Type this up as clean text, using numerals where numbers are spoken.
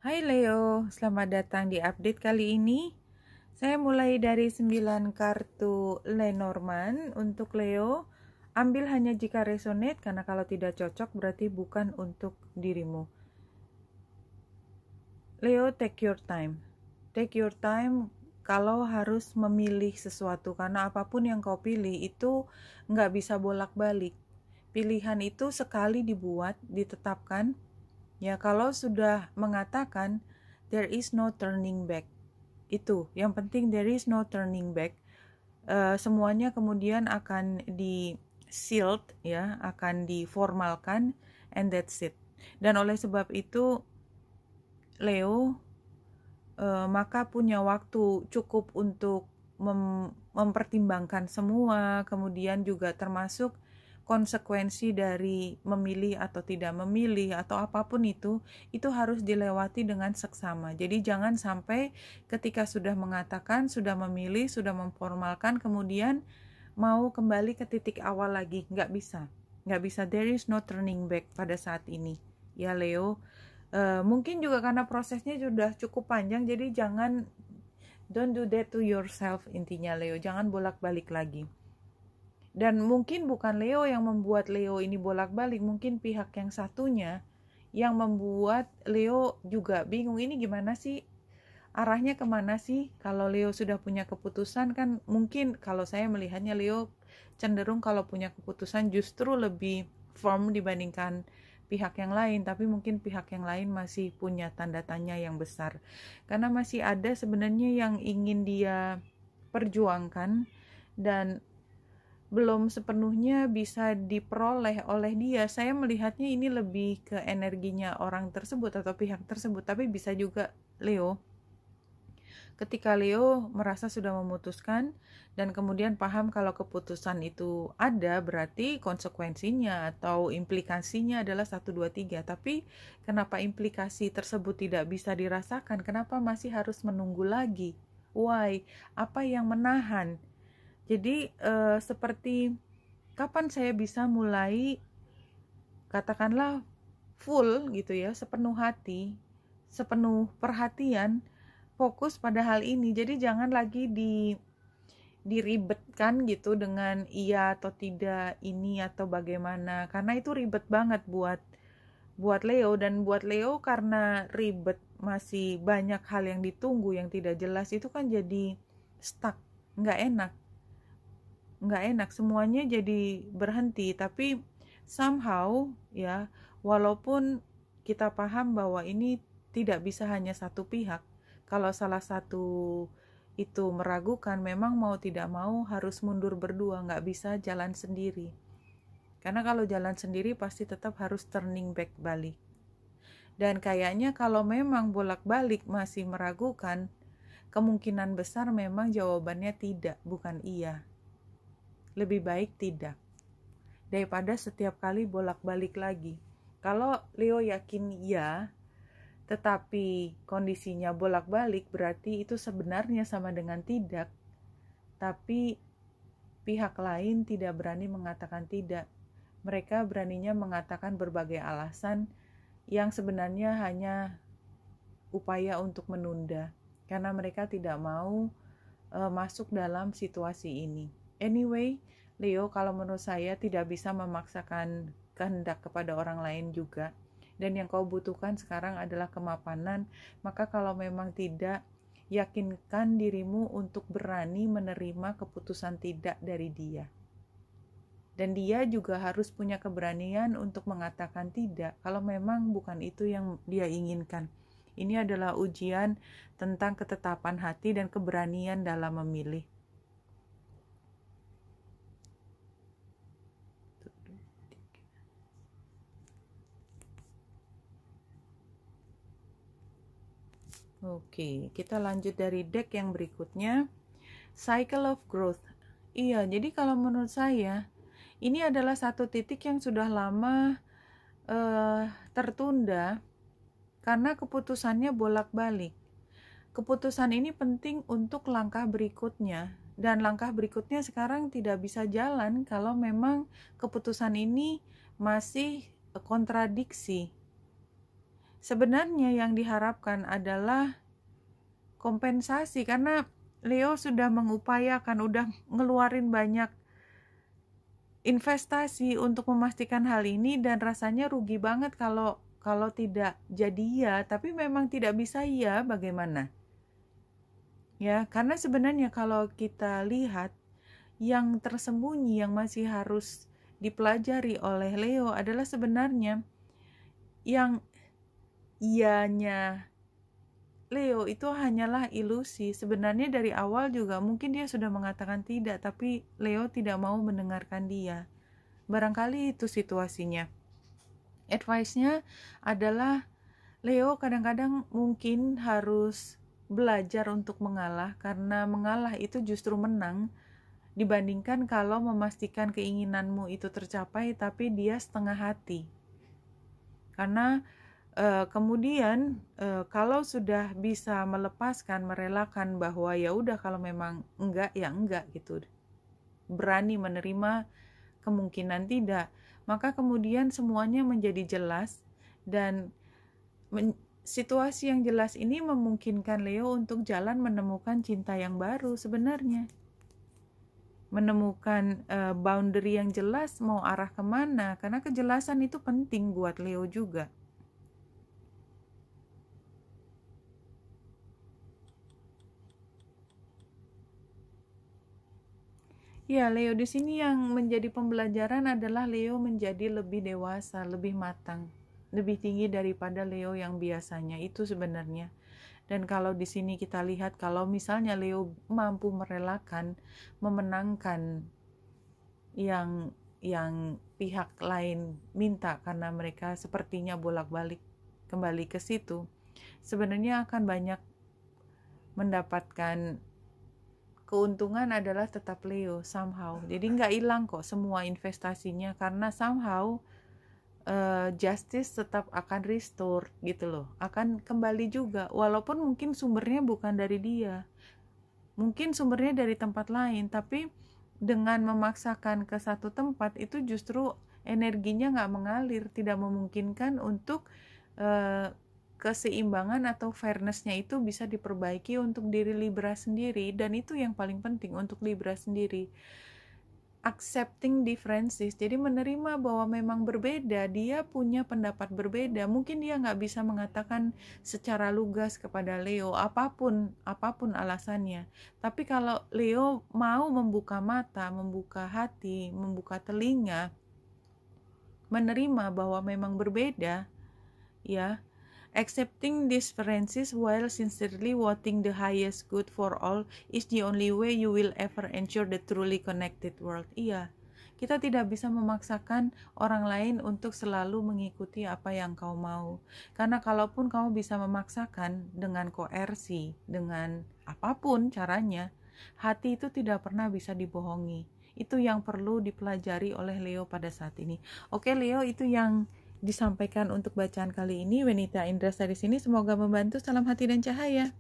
Hai Leo, selamat datang di update kali ini. Saya mulai dari 9 kartu Lenormand untuk Leo. Ambil hanya jika resonate, karena kalau tidak cocok berarti bukan untuk dirimu. Leo, take your time. Take your time kalau harus memilih sesuatu, karena apapun yang kau pilih itu nggak bisa bolak-balik. Pilihan itu sekali dibuat, ditetapkan. Ya, kalau sudah mengatakan there is no turning back. Itu, yang penting there is no turning back. Semuanya kemudian akan di sealed ya, akan diformalkan, and that's it. Dan oleh sebab itu Leo maka punya waktu cukup untuk mempertimbangkan semua, kemudian juga termasuk konsekuensi dari memilih atau tidak memilih atau apapun itu harus dilewati dengan seksama. Jadi jangan sampai ketika sudah mengatakan, sudah memilih, sudah memformalkan, kemudian mau kembali ke titik awal lagi. Nggak bisa. There is no turning back pada saat ini. Ya Leo, mungkin juga karena prosesnya sudah cukup panjang, jadi don't do that to yourself intinya Leo. Jangan bolak-balik lagi. Dan mungkin bukan Leo yang membuat Leo ini bolak-balik, mungkin pihak yang satunya yang membuat Leo juga bingung, ini gimana sih, arahnya kemana sih. Kalau Leo sudah punya keputusan kan mungkin kalau saya melihatnya Leo cenderung kalau punya keputusan justru lebih firm dibandingkan pihak yang lain, tapi mungkin pihak yang lain masih punya tanda tanya yang besar karena masih ada sebenarnya yang ingin dia perjuangkan dan belum sepenuhnya bisa diperoleh oleh dia. Saya melihatnya ini lebih ke energinya orang tersebut atau pihak tersebut, tapi bisa juga Leo. Ketika Leo merasa sudah memutuskan dan kemudian paham kalau keputusan itu ada, berarti konsekuensinya atau implikasinya adalah 1, 2, 3. Tapi kenapa implikasi tersebut tidak bisa dirasakan? Kenapa masih harus menunggu lagi? Why? Apa yang menahan? Jadi seperti kapan saya bisa mulai katakanlah full gitu ya, sepenuh hati, sepenuh perhatian, fokus pada hal ini. Jadi jangan lagi diribetkan gitu dengan iya atau tidak, ini atau bagaimana, karena itu ribet banget buat Leo. Dan buat Leo karena ribet, masih banyak hal yang ditunggu yang tidak jelas, itu kan jadi stuck, nggak enak, semuanya jadi berhenti. Tapi somehow ya, walaupun kita paham bahwa ini tidak bisa hanya satu pihak, kalau salah satu itu meragukan, memang mau tidak mau harus mundur berdua, nggak bisa jalan sendiri. Karena kalau jalan sendiri pasti tetap harus turning back balik. Dan kayaknya kalau memang bolak-balik masih meragukan, kemungkinan besar memang jawabannya tidak, bukan iya. Lebih baik tidak, daripada setiap kali bolak-balik lagi. Kalau Leo yakin ya, tetapi kondisinya bolak-balik, berarti itu sebenarnya sama dengan tidak. Tapi pihak lain tidak berani mengatakan tidak. Mereka beraninya mengatakan berbagai alasan yang sebenarnya hanya upaya untuk menunda. Karena mereka tidak mau masuk dalam situasi ini. Anyway, Leo, kalau menurut saya tidak bisa memaksakan kehendak kepada orang lain juga. Dan yang kau butuhkan sekarang adalah kemapanan. Maka kalau memang tidak, yakinkan dirimu untuk berani menerima keputusan tidak dari dia. Dan dia juga harus punya keberanian untuk mengatakan tidak kalau memang bukan itu yang dia inginkan. Ini adalah ujian tentang ketetapan hati dan keberanian dalam memilih. Oke, kita lanjut dari deck yang berikutnya. Cycle of Growth. Iya, jadi kalau menurut saya, ini adalah satu titik yang sudah lama tertunda karena keputusannya bolak-balik. Keputusan ini penting untuk langkah berikutnya. Dan langkah berikutnya sekarang tidak bisa jalan kalau memang keputusan ini masih kontradiksi. sebenarnya yang diharapkan adalah kompensasi, karena Leo sudah mengupayakan, udah ngeluarin banyak investasi untuk memastikan hal ini, dan rasanya rugi banget kalau tidak jadi ya. Tapi memang tidak bisa ya, bagaimana? Ya, karena sebenarnya kalau kita lihat yang tersembunyi yang masih harus dipelajari oleh Leo adalah sebenarnya yang ianya Leo itu hanyalah ilusi. Sebenarnya dari awal juga mungkin dia sudah mengatakan tidak, tapi Leo tidak mau mendengarkan dia. Barangkali itu situasinya. Advice-nya adalah Leo kadang-kadang mungkin harus belajar untuk mengalah, karena mengalah itu justru menang dibandingkan kalau memastikan keinginanmu itu tercapai tapi dia setengah hati. Karena kemudian kalau sudah bisa melepaskan, merelakan bahwa ya udah kalau memang enggak ya enggak gitu, berani menerima kemungkinan tidak, maka kemudian semuanya menjadi jelas, dan situasi yang jelas ini memungkinkan Leo untuk jalan menemukan cinta yang baru sebenarnya, menemukan boundary yang jelas mau arah kemana, karena kejelasan itu penting buat Leo juga. Ya, Leo di sini yang menjadi pembelajaran adalah Leo menjadi lebih dewasa, lebih matang, lebih tinggi daripada Leo yang biasanya itu sebenarnya. Dan kalau di sini kita lihat, kalau misalnya Leo mampu merelakan, memenangkan yang pihak lain minta karena mereka sepertinya bolak-balik kembali ke situ, sebenarnya akan banyak mendapatkan keuntungan adalah tetap Leo somehow. Jadi nggak hilang kok semua investasinya, karena somehow justice tetap akan restore gitu loh, akan kembali juga, walaupun mungkin sumbernya bukan dari dia, mungkin sumbernya dari tempat lain, tapi dengan memaksakan ke satu tempat itu justru energinya nggak mengalir, tidak memungkinkan untuk keseimbangan atau fairness-nya itu bisa diperbaiki untuk diri Libra sendiri. Dan itu yang paling penting untuk Libra sendiri, accepting differences, jadi menerima bahwa memang berbeda, dia punya pendapat berbeda, mungkin dia nggak bisa mengatakan secara lugas kepada Leo apapun alasannya, tapi kalau Leo mau membuka mata, membuka hati, membuka telinga, menerima bahwa memang berbeda, ya, accepting differences while sincerely wanting the highest good for all is the only way you will ever ensure the truly connected world. Iya, kita tidak bisa memaksakan orang lain untuk selalu mengikuti apa yang kau mau. Karena kalaupun kamu bisa memaksakan dengan koersi, dengan apapun caranya, hati itu tidak pernah bisa dibohongi. Itu yang perlu dipelajari oleh Leo pada saat ini. Oke Leo, itu yang disampaikan untuk bacaan kali ini. Wenita Indra dari sini, semoga membantu. Salam hati dan cahaya.